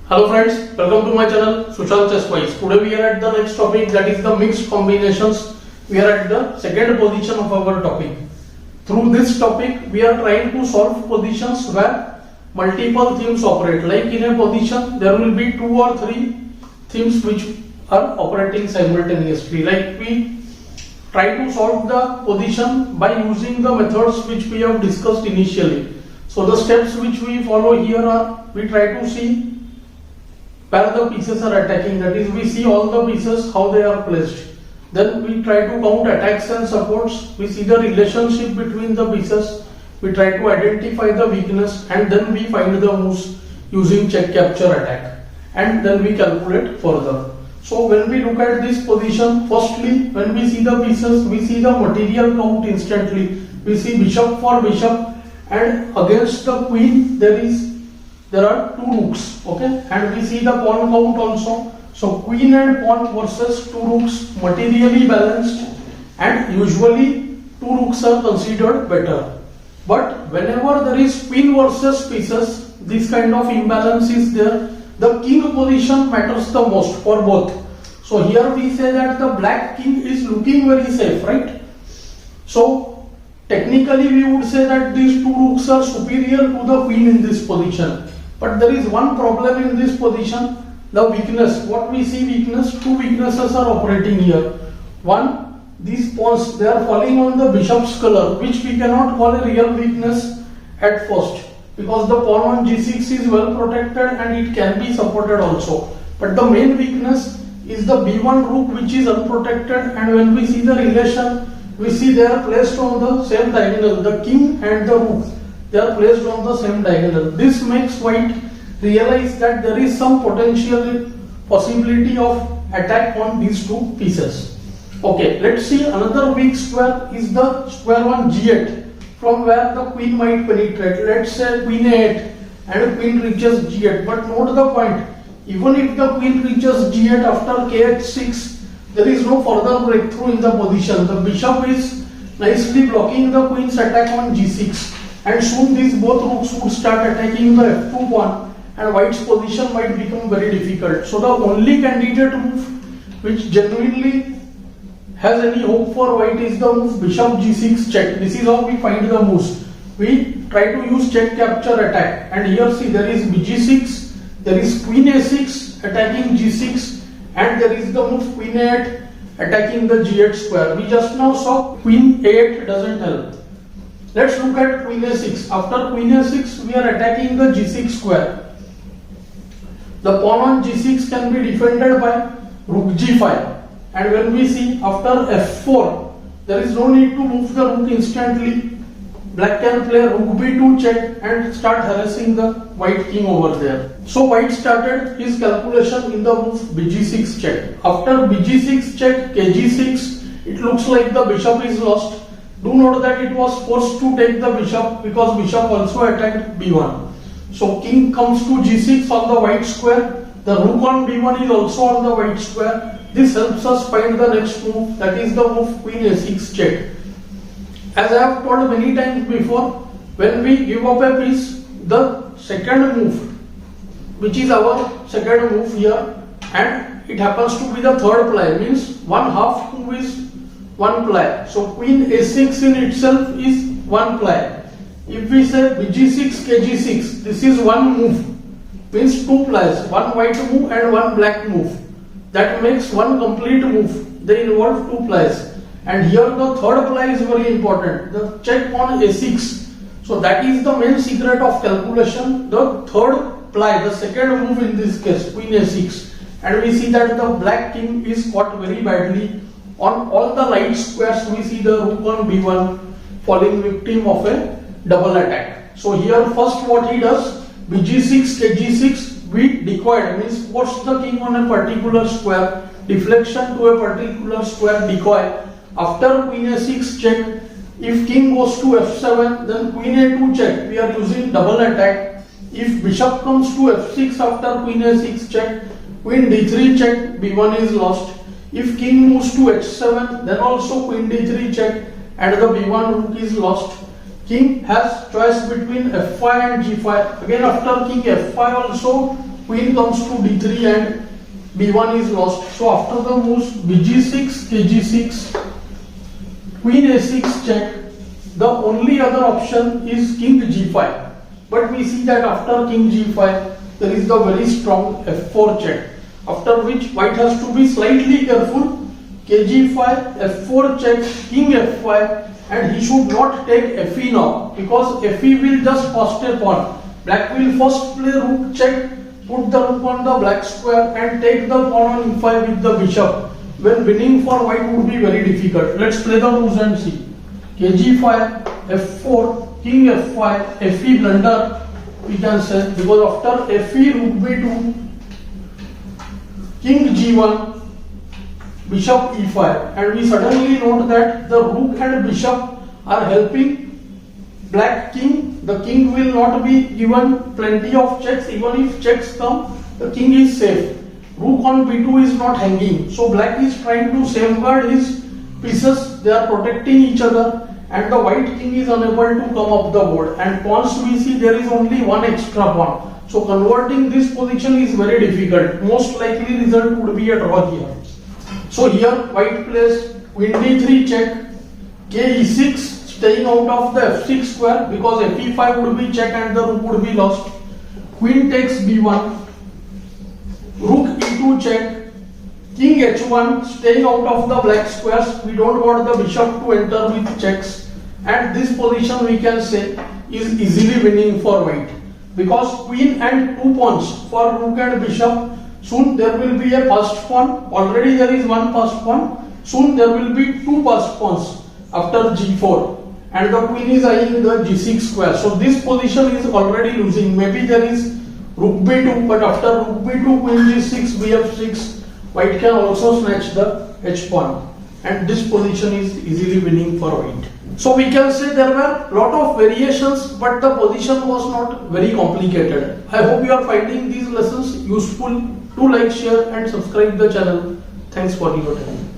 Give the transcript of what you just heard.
Hello friends, welcome to my channel Sushant Chess Wise. Today we are at the next topic, that is the mixed combinations. We are at the second position of our topic. Through this topic we are trying to solve positions where multiple themes operate. Like in a position there will be 2 or 3 themes which are operating simultaneously. Like we try to solve the position by using the methods which we have discussed initially. So the steps which we follow here are, we try to see where the pieces are attacking, that is we see all the pieces how they are placed. Then we try to count attacks and supports, we see the relationship between the pieces, we try to identify the weakness, and then we find the moves using check, capture, attack, and then we calculate further. So when we look at this position, firstly when we see the pieces, we see the material count instantly. We see bishop for bishop, and against the queen there are 2 rooks, okay, and we see the pawn count also. So queen and pawn versus 2 rooks, materially balanced, and usually 2 rooks are considered better. But whenever there is queen versus pieces, this kind of imbalance is there. The king position matters the most for both. So here we say that the black king is looking very safe, right? So technically we would say that these 2 rooks are superior to the queen in this position. But there is one problem in this position, the weakness. What we see weakness, 2 weaknesses are operating here. One, these pawns, they are falling on the bishop's color, which we cannot call a real weakness at first, because the pawn on g6 is well protected and it can be supported also. But the main weakness is the b1 rook, which is unprotected, and when we see the relation, we see they are placed on the same diagonal, the king and the rook. They are placed on the same diagonal. This makes white realize that there is some potential possibility of attack on these 2 pieces. Okay, let's see another weak square is the square on g8, from where the queen might penetrate. Let's say queen a8 and queen reaches g8. But note the point, even if the queen reaches g8 after k8-6, there is no further breakthrough in the position. The bishop is nicely blocking the queen's attack on g6. And soon these both rooks would start attacking the f2 pawn, and white's position might become very difficult. So the only candidate move which genuinely has any hope for white is the move bishop g6 check. This is how we find the moves. We try to use check, capture, attack, and here see there is bg6, there is queen a6 attacking g6, and there is the move queen a8 attacking the g8 square. We just now saw queen a8 doesn't help. Let's look at queen a6. After queen a6, we are attacking the g6 square. The pawn on g6 can be defended by rook g5. And when we see after f4, there is no need to move the rook instantly. Black can play rook b2 check and start harassing the white king over there. So white started his calculation in the move bg6 check. After bg6 check, kg6, it looks like the bishop is lost. Do note that it was forced to take the bishop because bishop also attacked b1. So king comes to g6 on the white square. The rook on b1 is also on the white square. This helps us find the next move, that is the move queen a6 check. As I have told many times before, when we give up a piece, the second move, which is our second move here, and it happens to be the third ply, means one half move is 1 ply. So queen a6 in itself is 1 ply. If we say bg6 kg6, this is 1 move, means 2 plies, 1 white move and 1 black move. That makes 1 complete move. They involve 2 plies. And here the third ply is very important, the check on a6. So that is the main secret of calculation, the third ply, the second move in this case, queen a6. And we see that the black king is caught very badly. On all the light squares, we see the rook on b1 falling victim of a double attack. So here first what he does, bg6 kg6, we decoy, means force the king on a particular square, deflection to a particular square, decoy. After queen a6 check, if king goes to f7, then queen a2 check, we are using double attack. If bishop comes to f6 after queen a6 check, queen d3 check, b1 is lost. If king moves to h7, then also queen d3 check and the b1 rook is lost. King has choice between f5 and g5. Again after king f5 also queen comes to d3 and b1 is lost. So after the moves bg6, kg6, queen a6 check, the only other option is king g5. But we see that after king g5 there is the very strong f4 check, after which white has to be slightly careful. kg5, f4 check, king f5, and he should not take fe now, because fe will just cost a pawn. Black will first play rook check, put the rook on the black square and take the pawn on e5 with the bishop. When winning for white would be very difficult. Let's play the moves and see. kg5, f4, king f5, fe blunder we can say, because after fe rook b2, king g1, bishop e5, and we suddenly note that the rook and bishop are helping black king. The king will not be given plenty of checks. Even if checks come, the king is safe. Rook on b2 is not hanging, so black is trying to safeguard his pieces. They are protecting each other, and the white king is unable to come up the board. And pawns, we see there is only one extra pawn, so converting this position is very difficult. Most likely result would be a draw here. So here white plays queen d3 check, k e6, staying out of the f6 square, because fe5 would be check and the rook would be lost. Queen takes b1, rook e2 check, king h1, staying out of the black squares. We don't want the bishop to enter with checks, and this position we can say is easily winning for white, because queen and two pawns for rook and bishop. Soon there will be a passed pawn. Already there is one passed pawn. Soon there will be two passed pawns after g4, and the queen is eyeing the g6 square. So this position is already losing. Maybe there is rook b2, but after rook b2, queen g6, bf6, white can also snatch the h pawn, and this position is easily winning for white. So we can say there were lot of variations, but the position was not very complicated. I hope you are finding these lessons useful. Do like, share and subscribe the channel. Thanks for your time.